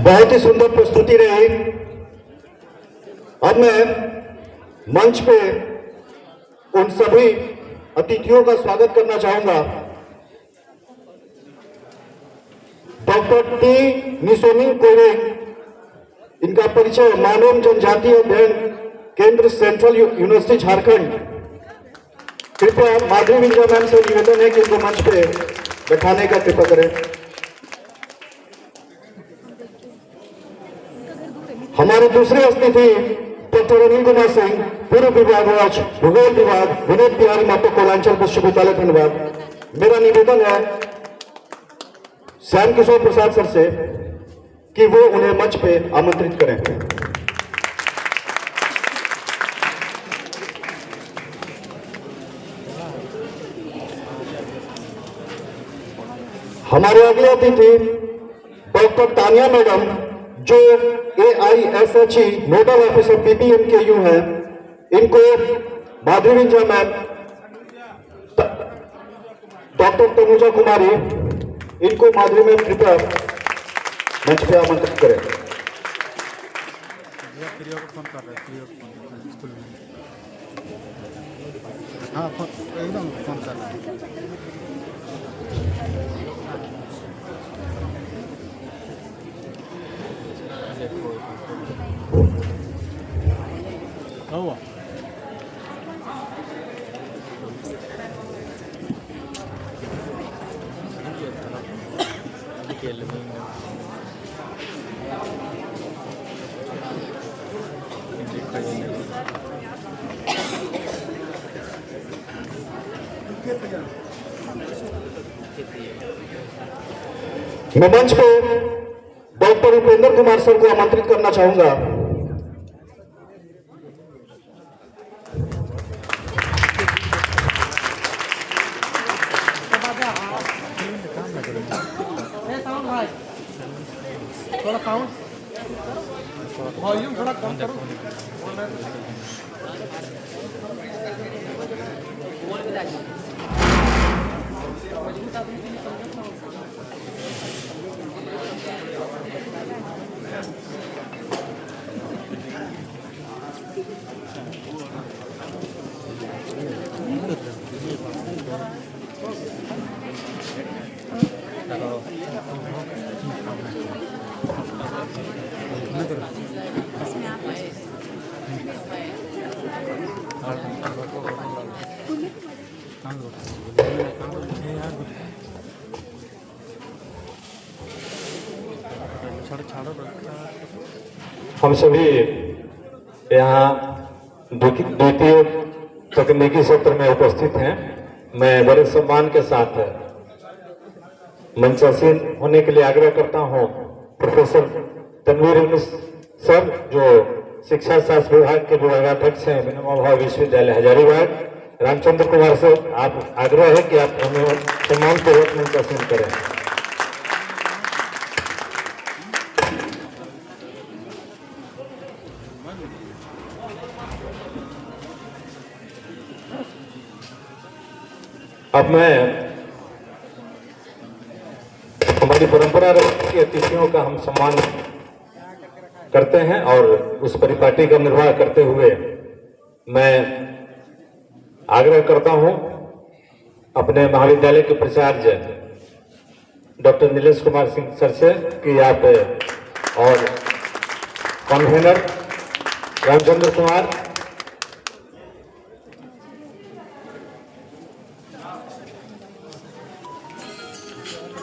बहुत ही सुंदर प्रस्तुति रही। अब मैं मंच पे उन सभी अतिथियों का स्वागत करना चाहूंगा। डॉक्टर टी निसोमिंग कोविंग, इनका परिचय मानव जनजातीय अध्ययन केंद्र सेंट्रल यूनिवर्सिटी झारखंड। कृपया माधुरी मिर्जा मैम से निवेदन है कि इनको मंच पे बैठाने का कृपा करें। हमारे दूसरे अतिथि डॉक्टर अनिल कुमार सिंह, पूर्व विभागाध्यक्ष भूगोल विभाग, विनोद बिहारी महतो कोलांचल विश्वविद्यालय धन्यवाद। मेरा निवेदन है श्याम किशोर प्रसाद सर से कि वो उन्हें मंच पे आमंत्रित करें। हमारे अगले अतिथि डॉक्टर तानिया मैडम, जो AISHE नोडल ऑफिसर PPMKU है। इनको माधुरी मिर्जा मैम, डॉक्टर तनुजा कुमारी, इनको माधुरी मैम कृपया मंच पे आमंत्रित करें। हाँ, एकदम फोन कर रहा है। मैं मंच पे डॉक्टर उपेंद्र कुमार सर को आमंत्रित करना चाहूंगा। थोड़ा साउंड वॉल्यूम थोड़ा कम करो। हम सभी यहाँ द्वितीय तकनीकी सत्र में उपस्थित हैं। मैं बड़े सम्मान के साथ मंचासीन होने के लिए आग्रह करता हूँ प्रोफेसर तनवीर सर, जो शिक्षा शास्त्र विभाग के विभागाध्यक्ष हैं विनोबा भावे विश्वविद्यालय हजारीबाग। रामचंद्र कुमार सर, आप आग्रह है कि आप हमें सम्मान पूर्वक मंचासीन करें। अब मैं हमारी परंपरा रही कि अतिथियों का हम सम्मान करते हैं और उस परिपाटी का निर्वाह करते हुए मैं आग्रह करता हूं अपने महाविद्यालय के प्राचार्य डॉक्टर नीलेश कुमार सिंह सर से कि आप और कन्वीनर रामचंद्र कुमार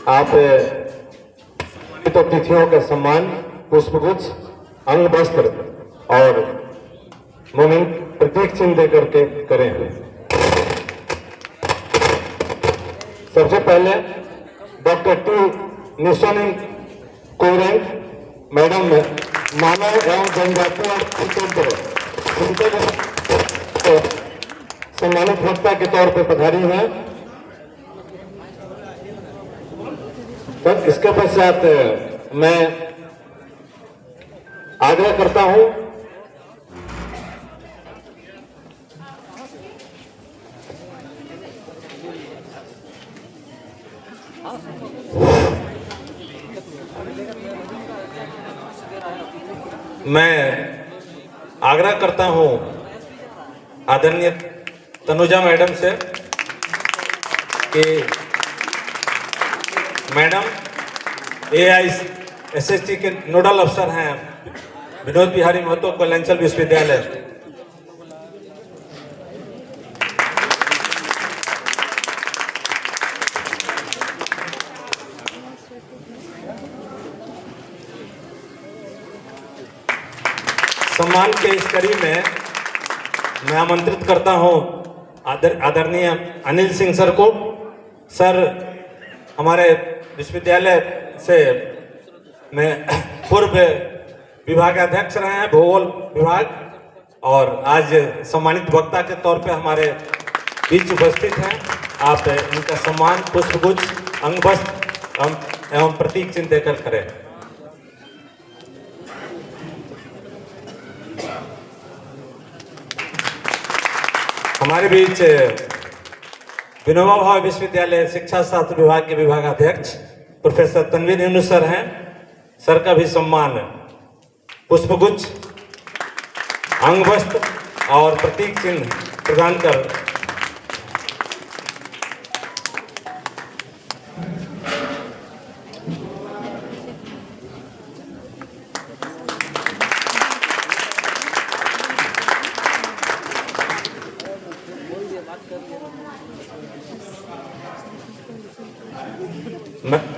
आप अतिथियों का सम्मान पुष्पगुच्छ, अंग वस्त्र और मोमेंट प्रतीक चिन्ह देकर के करें। सबसे पहले डॉक्टर टी निशोनी कोइरेंग मैडम मानव एवं जनजाति और सम्मानित वक्ता के तौर पर पधारी हैं। तो इसके पश्चात मैं आग्रह करता हूं आदरणीय तनुजा मैडम से कि मैडम AISST के नोडल अफसर हैं विनोद बिहारी महतो कल्याणचल विश्वविद्यालय। सम्मान के इस कड़ी में मैं आमंत्रित करता हूं आदरणीय अनिल सिंह सर को। सर हमारे विश्वविद्यालय से में पूर्व विभागाध्यक्ष रहे हैं भूगोल विभाग, और आज सम्मानित वक्ता के तौर पे हमारे बीच उपस्थित हैं। आप इनका सम्मान पुष्पगुच्छ, अंगवस्त्र एवं प्रतीक चिन्ह देकर करें। हमारे बीच विनोबा भावे विश्वविद्यालय शिक्षा शास्त्र विभाग के विभागाध्यक्ष प्रोफेसर तनवीर यूनुस सर हैं। सर का भी सम्मान पुष्पगुच्छ, अंगवस्त्र और प्रतीक चिन्ह प्रदान कर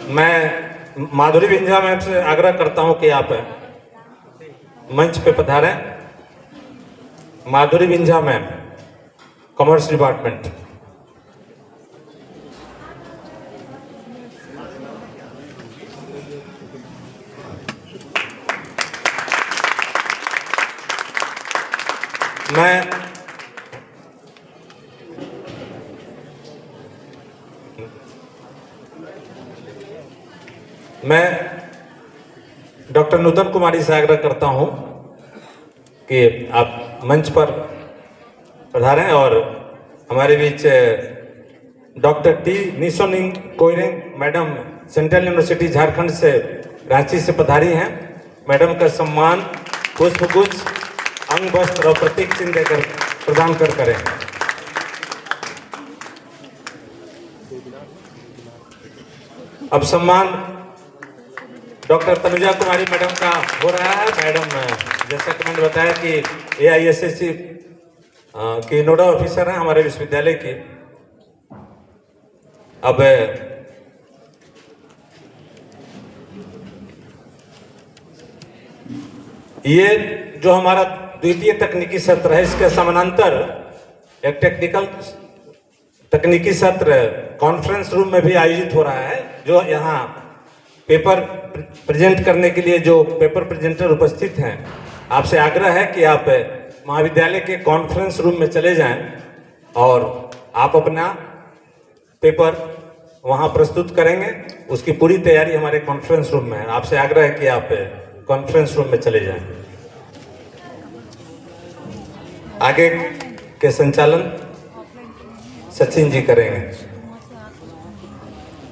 मैं माधुरी विंझा मैम से आग्रह करता हूं कि आप मंच पे पधारें। माधुरी विंझा मैम, कॉमर्स डिपार्टमेंट। मैं डॉक्टर नूतन कुमारी से आग्रह करता हूं कि आप मंच पर पधारें और हमारे बीच doctor T Nishoning Koireng madam central university Jharkhand से रांची से पधारी हैं। मैडम का सम्मान पुष्पगुच्छ, अंग वस्त्र और प्रतीक चिन्ह देकर प्रदान कर करें। अब सम्मान डॉक्टर तनुजा कुमारी मैडम का हो रहा है। मैडम जैसा कि मैंने बताया कि AISST की नोडल ऑफिसर हैं हमारे विश्वविद्यालय की। अब ये जो हमारा द्वितीय तकनीकी सत्र है, इसके समानांतर एक तकनीकी सत्र कॉन्फ्रेंस रूम में भी आयोजित हो रहा है। जो यहाँ पेपर प्रेजेंट करने के लिए जो पेपर प्रेजेंटर उपस्थित हैं, आपसे आग्रह है कि आप महाविद्यालय के कॉन्फ्रेंस रूम में चले जाएं और आप अपना पेपर वहां प्रस्तुत करेंगे। उसकी पूरी तैयारी हमारे कॉन्फ्रेंस रूम में है। आपसे आग्रह है कि आप कॉन्फ्रेंस रूम में चले जाएं। आगे के संचालन सचिन जी करेंगे।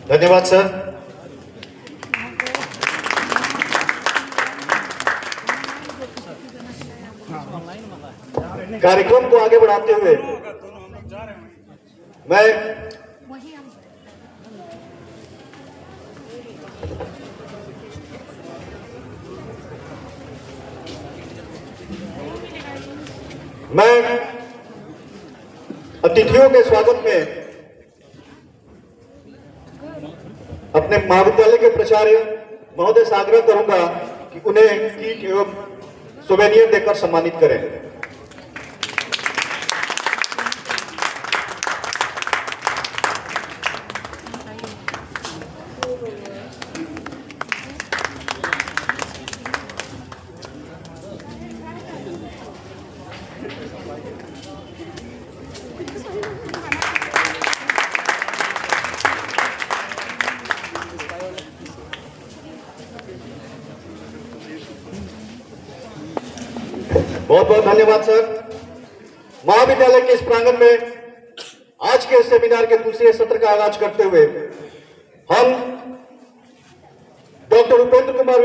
धन्यवाद सर। कार्यक्रम को आगे बढ़ाते हुए मैं अतिथियों के स्वागत में अपने अपने महाविद्यालय के प्राचार्य महोदय से आग्रह करूंगा कि उन्हें किट एवं सोवेनियर देकर सम्मानित करें। बहुत बहुत धन्यवाद सर। महाविद्यालय के इस प्रांगण में आज के सेमिनार के दूसरे सत्र का आगाज करते हुए हम डॉक्टर उपेंद्र कुमार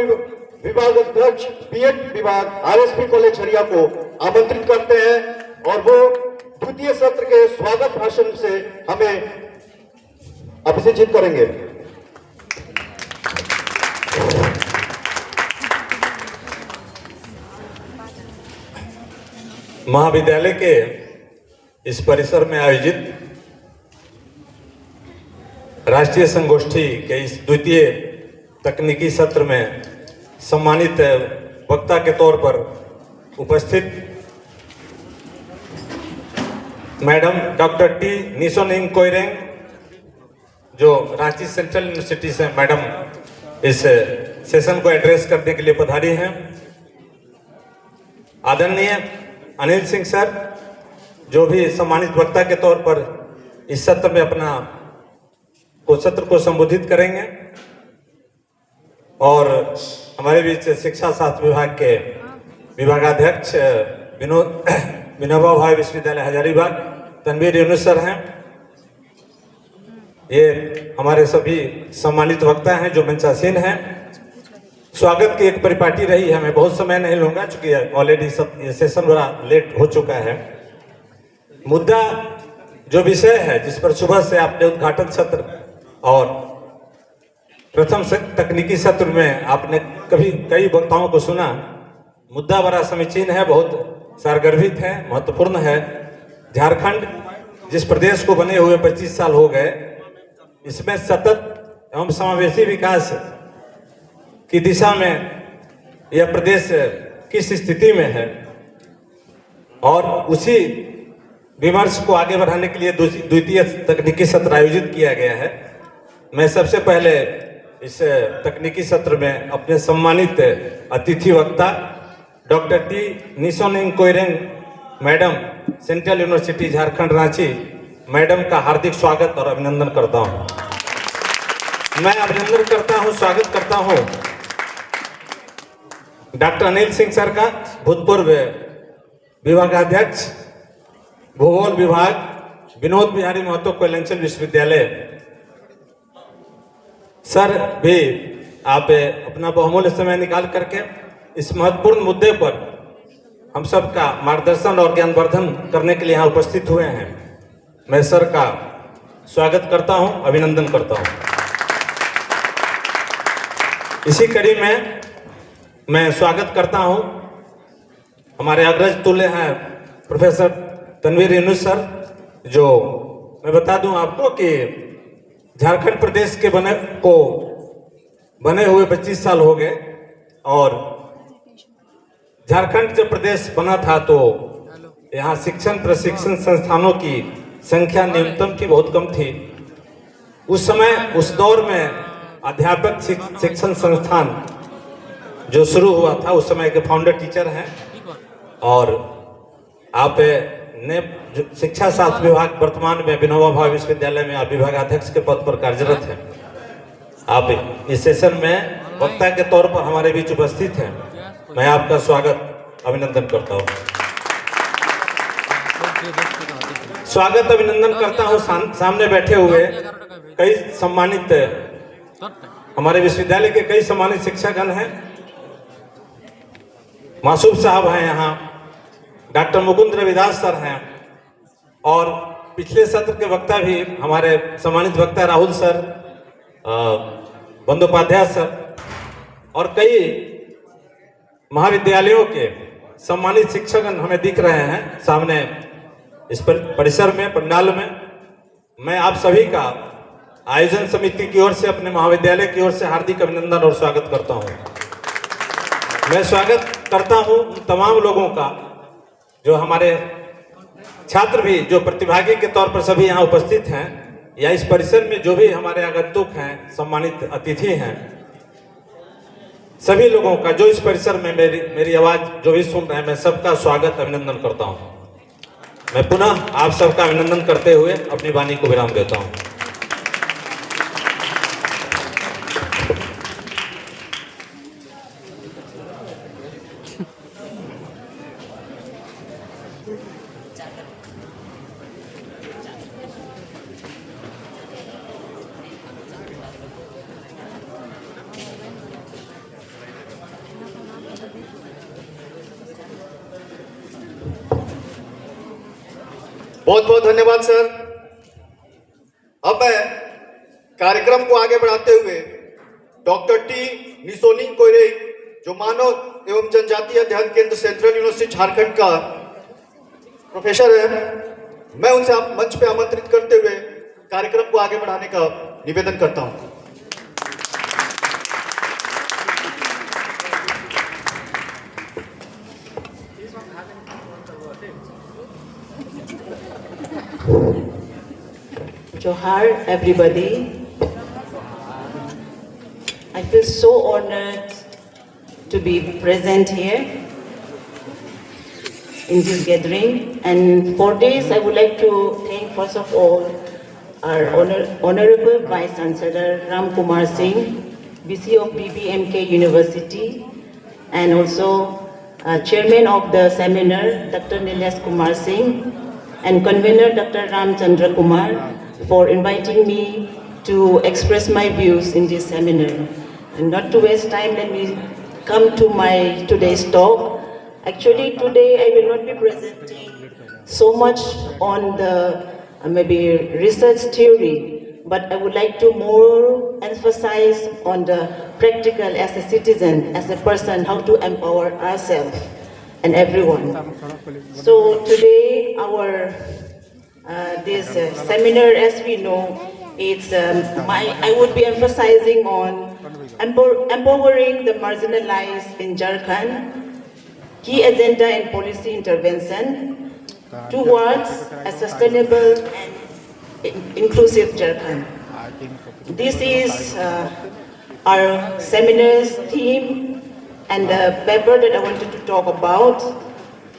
विभाग अध्यक्ष बीएड विभाग आरएसपी कॉलेज झरिया को आमंत्रित करते हैं और वो द्वितीय सत्र के स्वागत भाषण से हमें अभिषेचित करेंगे। महाविद्यालय के इस परिसर में आयोजित राष्ट्रीय संगोष्ठी के इस द्वितीय तकनीकी सत्र में सम्मानित वक्ता के तौर पर उपस्थित madam doctor T Nishoning Koireng, जो रांची सेंट्रल यूनिवर्सिटी से मैडम इस सेशन को एड्रेस करने के लिए पधारी हैं। आदरणीय अनिल सिंह सर, जो भी सम्मानित वक्ता के तौर पर इस सत्र में अपना सत्र को संबोधित करेंगे, और हमारे बीच शिक्षा शास्त्र विभाग के विभागाध्यक्ष विनोबा भाई विश्वविद्यालय हजारीबाग तनवीर यूनुस सर हैं। ये हमारे सभी सम्मानित वक्ता हैं जो मंचासीन हैं। स्वागत की एक परिपाटी रही है, मैं बहुत समय नहीं लूंगा चूंकि ऑलरेडी सब ये सेशन बड़ा लेट हो चुका है। मुद्दा जो विषय है जिस पर सुबह से आपने उद्घाटन सत्र और प्रथम तकनीकी सत्र में आपने कई वक्ताओं को सुना, मुद्दा बड़ा समीचीन है, बहुत सारगर्भित है, महत्वपूर्ण है। झारखंड जिस प्रदेश को बने हुए 25 साल हो गए, इसमें सतत एवं समावेशी विकास की दिशा में यह प्रदेश किस स्थिति में है, और उसी विमर्श को आगे बढ़ाने के लिए द्वितीय तकनीकी सत्र आयोजित किया गया है। मैं सबसे पहले इस तकनीकी सत्र में अपने सम्मानित अतिथि वक्ता doctor T Nishoning Koireng madam, central university Jharkhand Ranchi, madam का हार्दिक स्वागत और अभिनंदन करता हूं। मैं अभिनंदन करता हूं, स्वागत करता हूं डॉक्टर अनिल सिंह सर का, भूतपूर्व विभागाध्यक्ष भूगोल विभाग विनोद बिहारी महतो कोयलंचल विश्वविद्यालय। सर भी आप अपना बहुमूल्य समय निकाल करके इस महत्वपूर्ण मुद्दे पर हम सब का मार्गदर्शन और ज्ञानवर्धन करने के लिए यहाँ उपस्थित हुए हैं। मैं सर का स्वागत करता हूं, अभिनंदन करता हूं। इसी कड़ी में मैं स्वागत करता हूं हमारे अग्रज तुल्य हैं प्रोफेसर तनवीर यूनुस सर, जो मैं बता दूं आपको कि झारखंड प्रदेश के बने हुए 25 साल हो गए, और झारखंड जब प्रदेश बना था तो यहाँ शिक्षण प्रशिक्षण संस्थानों की संख्या न्यूनतम थी, बहुत कम थी। उस समय उस दौर में अध्यापक शिक्षण संस्थान जो शुरू हुआ था, उस समय के फाउंडर टीचर हैं, और आप ने शिक्षा शास्त्र विभाग वर्तमान में विनोबा भावे विश्वविद्यालय में आप विभागाध्यक्ष के पद पर कार्यरत हैं। आप इस सेशन में वक्ता के तौर पर हमारे बीच उपस्थित हैं। मैं आपका स्वागत अभिनंदन करता हूं। स्वागत अभिनंदन करता हूं सामने बैठे हुए कई सम्मानित हमारे विश्वविद्यालय के कई सम्मानित शिक्षकगण हैं। मासूम साहब हैं यहाँ, डॉक्टर मुकुंद रविदास सर हैं, और पिछले सत्र के वक्ता भी हमारे सम्मानित वक्ता राहुल सर, बंदोपाध्याय सर, और कई महाविद्यालयों के सम्मानित शिक्षकगण हमें दिख रहे हैं सामने इस परिसर में, पंडाल में। मैं आप सभी का आयोजन समिति की ओर से, अपने महाविद्यालय की ओर से हार्दिक अभिनंदन और स्वागत करता हूं। मैं स्वागत करता हूं उन तमाम लोगों का जो हमारे छात्र भी जो प्रतिभागी के तौर पर सभी यहाँ उपस्थित हैं, या इस परिसर में जो भी हमारे आगंतुक हैं, सम्मानित अतिथि हैं, सभी लोगों का जो इस परिसर में मेरी आवाज जो भी सुन रहे हैं, मैं सबका स्वागत अभिनंदन करता हूं। मैं पुनः आप सबका अभिनंदन करते हुए अपनी वाणी को विराम देता हूं। बहुत बहुत धन्यवाद सर। अब मैं कार्यक्रम को आगे बढ़ाते हुए डॉक्टर टी निसोनिंग कोइरे, जो मानव एवं जनजातीय अध्ययन केंद्र सेंट्रल यूनिवर्सिटी झारखंड का प्रोफेसर है, मैं उनसे आप मंच पे आमंत्रित करते हुए कार्यक्रम को आगे बढ़ाने का निवेदन करता हूं। Johar, everybody. I feel so honored to be present here in this gathering. And for this, I would like to thank, first of all, our Honorable Vice Chancellor Ram Kumar Singh, VC of BBMK University, and also Chairman of the seminar, Dr. Nilesh Kumar Singh, and Convener Dr. Ram Chandra Kumar, for inviting me to express my views in this seminar. And not to waste time, let me come to my today's talk. Actually, today I will not be presenting so much on the maybe research theory, but I would like to more emphasize on the practical as a citizen, as a person, how to empower ourselves and everyone. So today our this seminar, as we know, it's I would be emphasizing on empowering the marginalized in Jharkhand, key agenda and policy intervention towards a sustainable and inclusive Jharkhand. This is our seminar's theme and the paper that I wanted to talk about.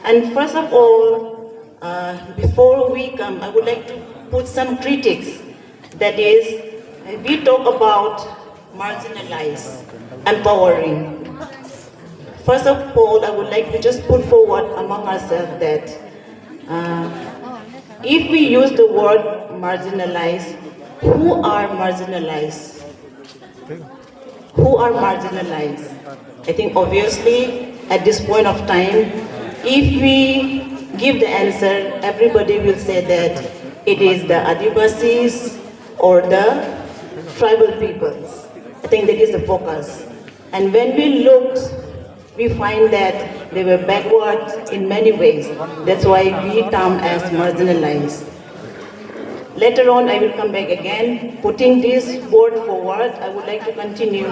And first of all, before we come, I would like to put some critics. That is, we talk about marginalized, empowering. First of all, I would like to just put forward among ourselves that if we use the word marginalized, who are marginalized? Who are marginalized? I think obviously at this point of time, if we give the answer, everybody will say that it is the Adivasis or the tribal peoples. I think that is the focus. And when we looked, we find that they were backward in many ways. That's why we term as marginalized. Later on, I will come back again. Putting this word forward, I would like to continue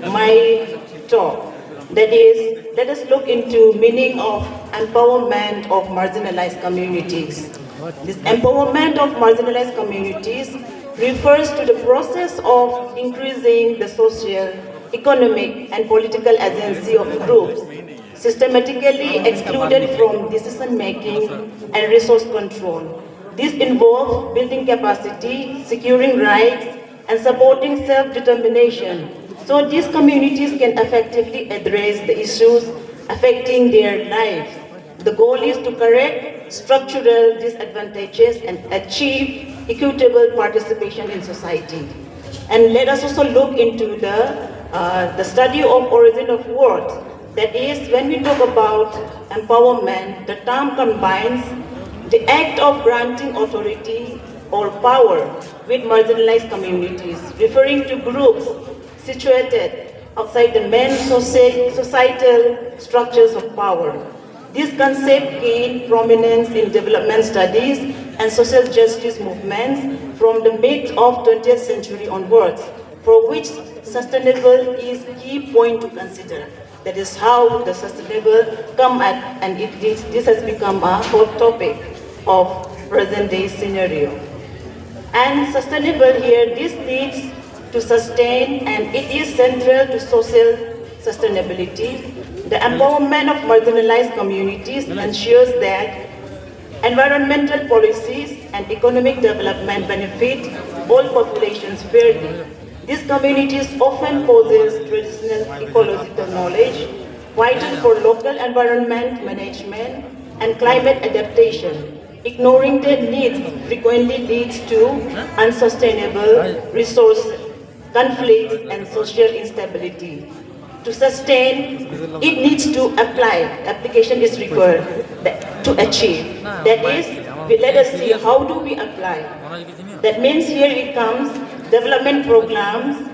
my talk. That is, let us look into meaning of empowerment of marginalized communities. This empowerment of marginalized communities refers to the process of increasing the social, economic, and political agency of groups systematically excluded from decision-making and resource control. This involves building capacity, securing rights, and supporting self-determination, so these communities can effectively address the issues affecting their lives. The goal is to correct structural disadvantages and achieve equitable participation in society. And let us also look into the study of origin of words. That is, when we talk about empowerment, the term combines the act of granting authority or power with marginalized communities, referring to groups situated outside the main societal structures of power. This concept gained prominence in development studies and social justice movements from the mid of 20th century onwards, for which sustainable is key point to consider. That is how the sustainable come at, and this has become a hot topic of present day scenario. And sustainable here, this needs to sustain, and it is central to social sustainability. The empowerment of marginalized communities ensures that environmental policies and economic development benefit all populations fairly. These communities often possess traditional ecological knowledge vital for local environment management and climate adaptation. Ignoring their needs frequently leads to unsustainable resource conflicts and social instability. To sustain, it needs to apply. Application is required to achieve. That is, let us see how do we apply. That means here it comes, development programs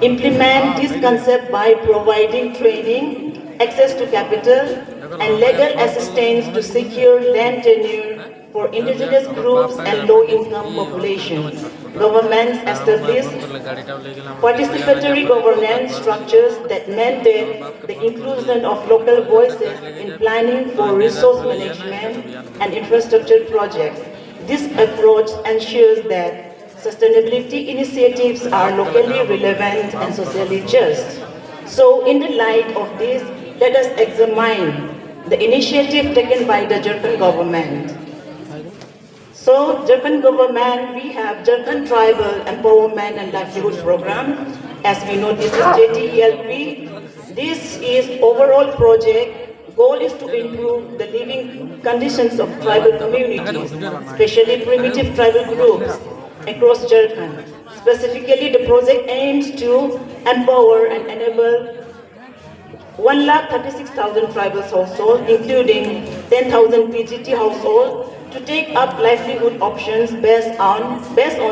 implement this concept by providing training, access to capital, and legal assistance to secure land tenure for indigenous groups and low-income populations. Governments establish participatory governance structures that mandate the inclusion of local voices in planning for resource management and infrastructure projects. This approach ensures that sustainability initiatives are locally relevant and socially just. So in the light of this, let us examine the initiative taken by the Jharkhand government. So, Jharkhand government, we have Jharkhand Tribal Empowerment and Livelihood Program. As we know, this is JTELP. This is overall project. Goal is to improve the living conditions of tribal communities, especially primitive tribal groups across Jharkhand. Specifically, the project aims to empower and enable 136,000 tribal households, including 10,000 PGT households, to take up livelihood options based on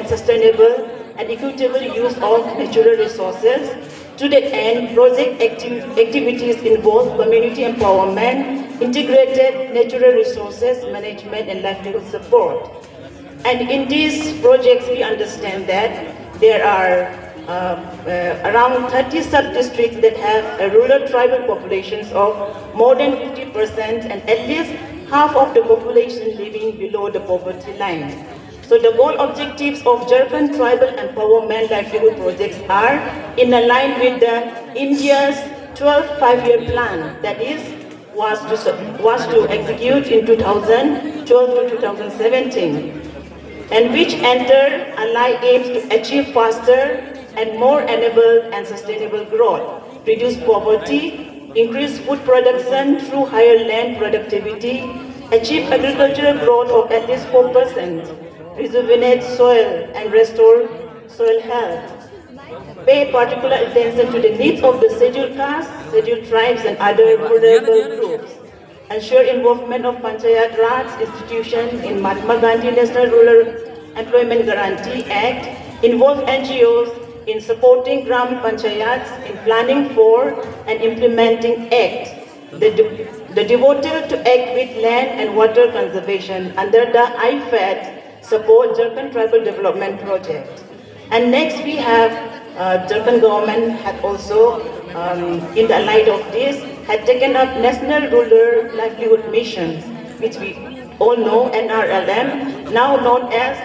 sustainable and equitable use of natural resources. To that end, project activities involve community empowerment, integrated natural resources management, and livelihood support. And in these projects, we understand that there are around 30 sub-districts that have a rural tribal populations of more than 50%, and at least half of the population living below the poverty line. So the goal objectives of Jharkhand Tribal Empowerment Livelihood Projects are in line with the India's 12th five-year plan, that is, was to execute in 2012 to 2017, and which aims to achieve faster and more enabled and sustainable growth, reduce poverty, increase food production through higher land productivity, achieve agricultural growth of at least 4%, rejuvenate soil and restore soil health, pay particular attention to the needs of the scheduled castes, scheduled tribes, and other vulnerable groups, ensure involvement of Panchayat Raj institutions in Mahatma Gandhi National Rural Employment Guarantee Act, involve NGOs in supporting Gram Panchayats in planning for and implementing Act, the devoted to act with land and water conservation under the IFAD support Jharkhand Tribal Development Project. And next we have Jharkhand government had also, in the light of this, had taken up National Rural Livelihood Missions, which we all know, NRLM, now known as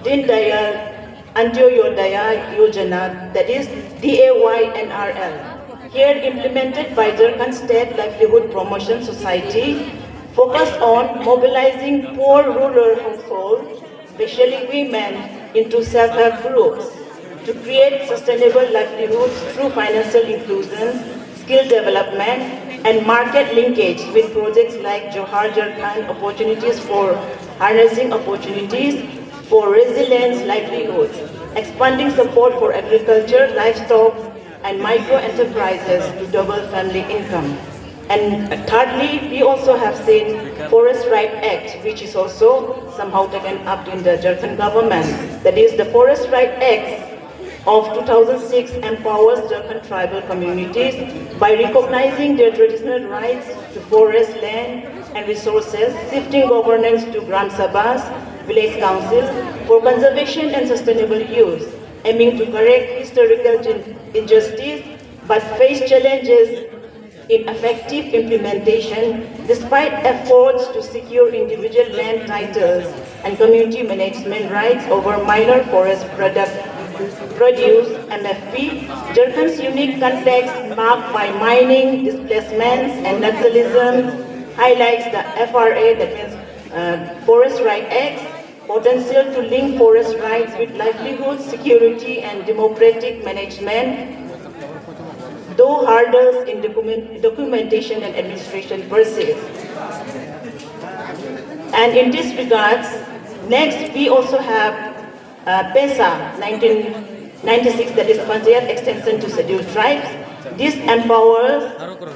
Deen Dayal Antyodaya Yojana, that is DAYNRL. Here implemented by Jharkhand State Livelihood Promotion Society, focused on mobilizing poor rural households, especially women, into self-help groups to create sustainable livelihoods through financial inclusion, skill development, and market linkage with projects like Johar Jharkhand Opportunities for Harnessing Opportunities for Resilience Livelihoods, expanding support for agriculture, livestock, and micro-enterprises to double family income. And thirdly, we also have seen Forest Right Act, which is also somehow taken up in the Jharkhand government. That is, the Forest Right Act of 2006 empowers Jharkhand tribal communities by recognizing their traditional rights to forest land and resources, shifting governance to Gram Sabhas, Village Council for conservation and sustainable use, aiming to correct historical injustice but face challenges in effective implementation despite efforts to secure individual land titles and community management rights over minor forest produce (MFP). Jharkhand's unique context marked by mining, displacements and Naxalism highlights the FRA, that means Forest Right Act, potential to link forest rights with livelihood, security and democratic management, though hurdles in documentation and administration persist. And in this regards, next we also have PESA 1996, that is Panchayat Extension to Scheduled Tribes. This empowers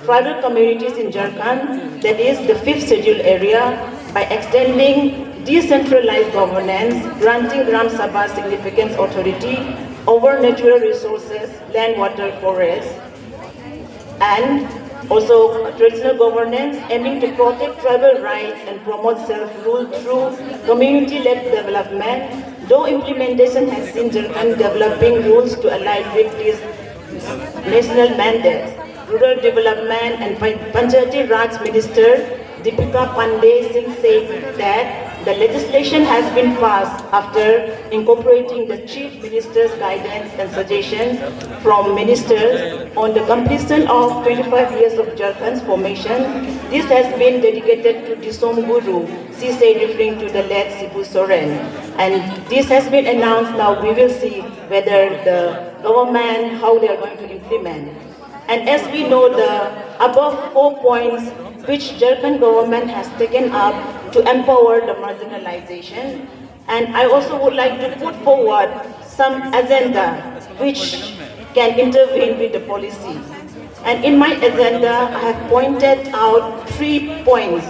tribal communities in Jharkhand, that is the 5th scheduled area, by extending decentralized governance, granting Gram Sabha significant authority over natural resources, land, water, forests, and also traditional governance aiming to protect tribal rights and promote self-rule through community-led development, though implementation has seen Jharkhand developing rules to align with these national mandates. Rural Development and Panchayati Raj Minister Deepika Pandey Singh said that the legislation has been passed after incorporating the Chief Minister's guidance and suggestions from ministers on the completion of 25 years of Jharkhand's formation. This has been dedicated to Disom Guru, she said, referring to the late Sibu Soren. And this has been announced. Now we will see whether the government, how they are going to implement. And as we know, the above 4 points which Jharkhand government has taken up to empower the marginalization. And I also would like to put forward some agenda which can intervene with the policy. And in my agenda, I have pointed out 3 points